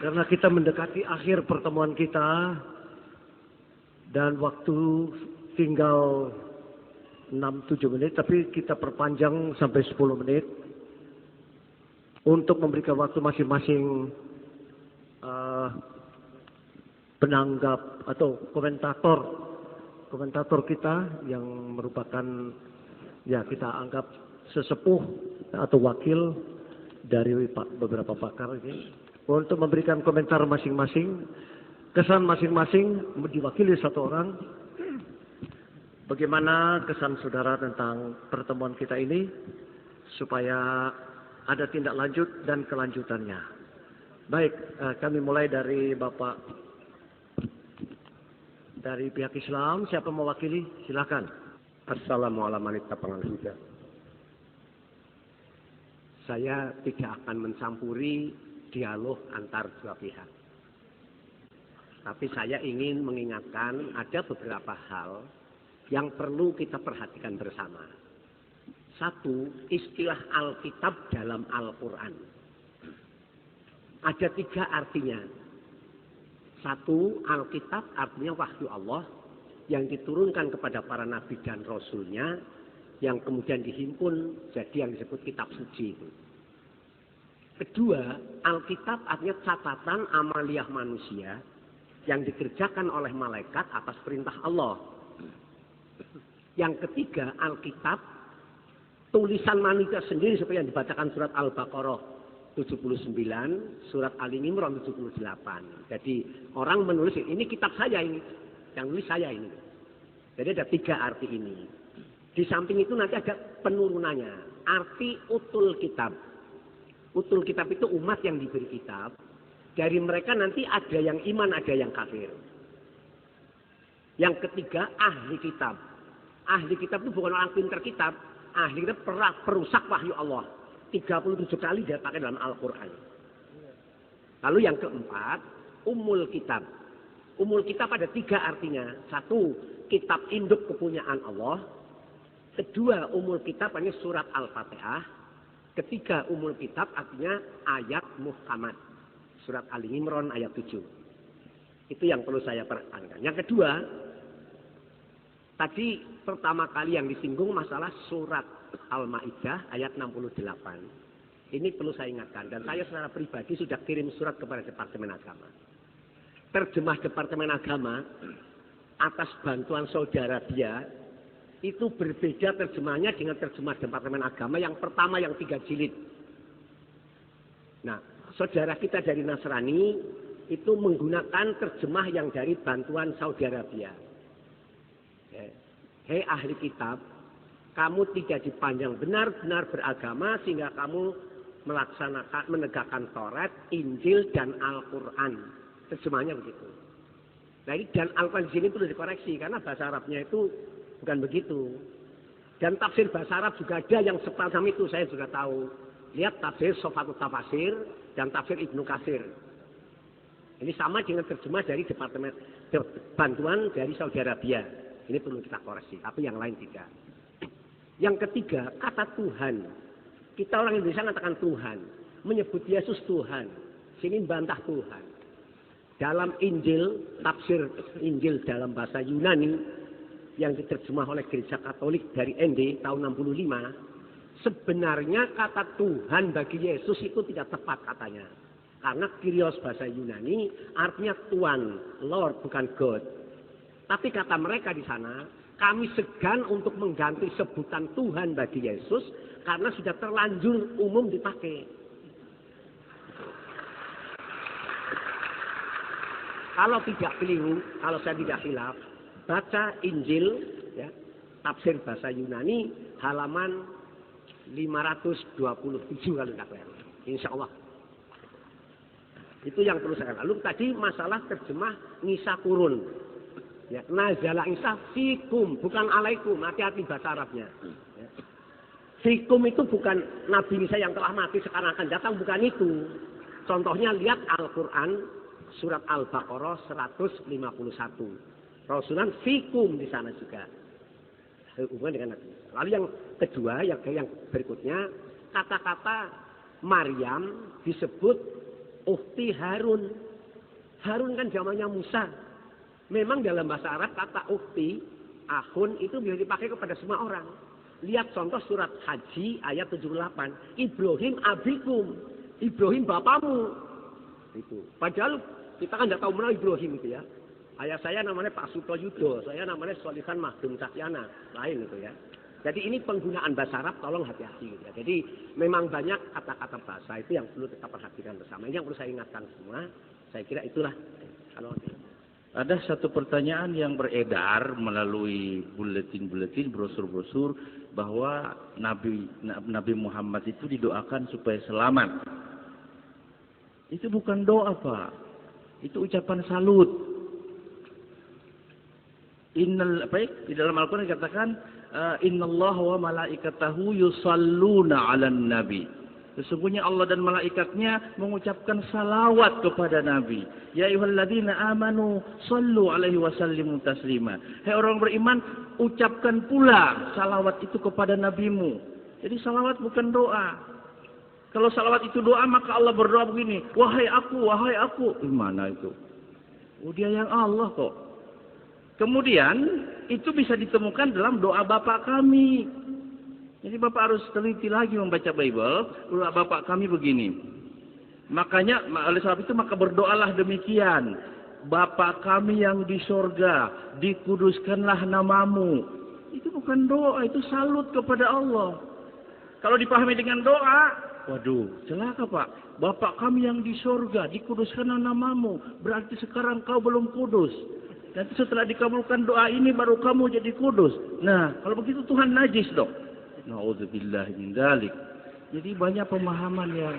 Karena kita mendekati akhir pertemuan kita dan waktu tinggal 6-7 menit, tapi kita perpanjang sampai 10 menit untuk memberikan waktu masing-masing penanggap atau komentator kita yang merupakan ya kita anggap sesepuh atau wakil dari beberapa pakar ini untuk memberikan komentar masing-masing, kesan masing-masing diwakili satu orang. Bagaimana kesan saudara tentang pertemuan kita ini supaya ada tindak lanjut dan kelanjutannya. Baik, kami mulai dari Bapak dari pihak Islam. Siapa mewakili? Silakan. Assalamualaikum. Saya tidak akan mencampuri dialog antar dua pihak. Tapi saya ingin mengingatkan ada beberapa hal yang perlu kita perhatikan bersama. Satu, istilah Alkitab dalam Al-Quran. Ada 3 artinya. Satu, Alkitab artinya wahyu Allah yang diturunkan kepada para nabi dan rasulnya, yang kemudian dihimpun jadi yang disebut kitab suci itu. Kedua, Alkitab artinya catatan amaliyah manusia yang dikerjakan oleh malaikat atas perintah Allah. Yang ketiga, Alkitab tulisan manusia sendiri seperti yang dibacakan surat Al-Baqarah 79, surat Al-Imran 78. Jadi orang menulis ini kitab saya ini, yang nulis saya ini. Jadi ada 3 arti ini. Di samping itu nanti ada penurunannya. Arti utul kitab. Utul kitab itu umat yang diberi kitab. Dari mereka nanti ada yang iman, ada yang kafir. Yang ketiga, ahli kitab. Ahli kitab itu bukan orang pintar kitab. Ahli kitab perusak wahyu Allah. 37 kali dia pakai dalam Al-Quran. Lalu yang keempat, umul kitab. Umul kitab ada 3 artinya. Satu, kitab induk kepunyaan Allah. Kedua, umul kitab artinya surat Al-Fatihah. Ketiga, umul kitab artinya ayat muhkamat. Surat Al-Imran ayat 7. Itu yang perlu saya perhatikan. Yang kedua, tadi pertama kali yang disinggung masalah surat Al-Ma'idah ayat 68. Ini perlu saya ingatkan. Dan saya secara pribadi sudah kirim surat kepada Departemen Agama. Terjemah Departemen Agama atas bantuan saudara dia itu berbeda terjemahnya dengan terjemah Departemen Agama yang pertama yang 3 jilid. Nah, saudara kita dari Nasrani itu menggunakan terjemah yang dari bantuan Saudi Arabia. Hei ahli kitab, kamu tidak dipandang benar-benar beragama sehingga kamu melaksanakan, menegakkan Taurat, Injil, dan Al-Quran. Terjemahnya begitu. Nah ini dan Al-Quran di sini perlu dikoreksi karena bahasa Arabnya itu bukan begitu. Dan tafsir bahasa Arab juga ada yang semacam itu, saya juga tahu. Lihat tafsir Sofatut Tafasir dan tafsir Ibnu Katsir. Ini sama dengan terjemah dari Departemen Bantuan dari Saudi Arabia. Ini perlu kita koreksi, tapi yang lain tidak. Yang ketiga, kata Tuhan. Kita orang Indonesia mengatakan Tuhan. Menyebut Yesus Tuhan. Sini bantah Tuhan. Dalam Injil, tafsir Injil dalam bahasa Yunani, yang diterjemah oleh Gereja Katolik dari ND tahun 65, sebenarnya kata Tuhan bagi Yesus itu tidak tepat katanya. Karena Kyrios bahasa Yunani artinya Tuhan, Lord bukan God. Tapi kata mereka di sana, kami segan untuk mengganti sebutan Tuhan bagi Yesus karena sudah terlanjur umum dipakai. Kalau tidak keliru, kalau saya tidak khilaf, baca Injil, ya, tafsir bahasa Yunani, halaman 527 kalau tidak salah. Insya Allah. Itu yang perlu saya. Lalu tadi masalah terjemah Nisa Kurun. Ya, nazala Isa fikum, bukan alaikum. Hati-hati bahasa Arabnya. Ya. Fikum itu bukan Nabi Isa yang telah mati sekarang akan datang, bukan itu. Contohnya lihat Al-Quran surat Al-Baqarah 151. Rasulullah fikum di sana juga. Hubungan dengan Nabi. Lalu yang kedua, yang berikutnya, kata-kata Maryam disebut Ukhti Harun. Harun kan zamannya Musa. Memang dalam bahasa Arab kata ukhti, akhun itu bisa dipakai kepada semua orang. Lihat contoh surat Haji ayat 78. Ibrahim abikum. Ibrahim bapamu. Itu. Padahal kita kan tidak tahu mana Ibrahim itu ya. Ayah saya namanya Pak Sutoyudo, saya namanya Solihan Mahdum Cahyana, lain itu ya. Jadi ini penggunaan bahasa Arab, tolong hati-hati gitu ya. Jadi memang banyak kata-kata bahasa itu yang perlu kita perhatikan bersama. Ini yang perlu saya ingatkan semua. Saya kira itulah. Kalau ada satu pertanyaan yang beredar melalui buletin-buletin, brosur-brosur bahwa Nabi Muhammad itu didoakan supaya selamat. Itu bukan doa, Pak. Itu ucapan salut. Di dalam Al-Quran dikatakan innallaha wa malaikatahu yusalluna 'alan nabi. Sesungguhnya Allah dan malaikatnya mengucapkan salawat kepada Nabi. Ya ayyuhalladzina amanu sallu alaihi wa sallimu taslima. Hai orang beriman, ucapkan pula salawat itu kepada nabimu. Jadi salawat bukan doa. Kalau salawat itu doa, maka Allah berdoa begini, wahai aku, wahai aku. Gimana itu? Oh, dia yang Allah kok. Kemudian itu bisa ditemukan dalam doa Bapak kami. Jadi Bapak harus teliti lagi membaca Bible. Doa Bapak kami begini. Makanya oleh sebab itu maka berdoalah demikian. Bapa kami yang di sorga, dikuduskanlah namamu. Itu bukan doa, itu salut kepada Allah. Kalau dipahami dengan doa, waduh, celaka Pak. Bapa kami yang di sorga, dikuduskanlah namamu. Berarti sekarang kau belum kudus. Nanti setelah dikabulkan doa ini baru kamu jadi kudus. Nah, kalau begitu Tuhan najis dong. Na'udzubillah min dzalik. Jadi banyak pemahaman yang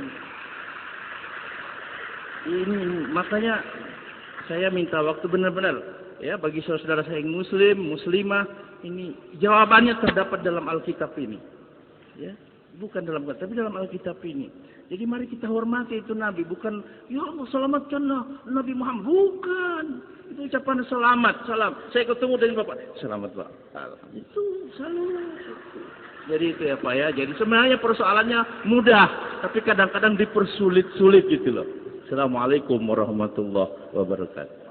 ini, makanya saya minta waktu benar-benar ya bagi saudara-saudara saya yang muslim, muslimah, ini jawabannya terdapat dalam Alkitab ini. Ya, bukan dalam Quran, tapi dalam Alkitab ini. Jadi mari kita hormati itu Nabi, bukan ya Allah selamatkanlah Nabi Muhammad, bukan. Itu ucapan selamat, salam. Saya ketemu dengan Bapak, selamat Pak. Itu salam. Jadi itu ya Pak ya. Jadi sebenarnya persoalannya mudah, tapi kadang-kadang dipersulit-sulit gitu loh. Assalamualaikum warahmatullahi wabarakatuh.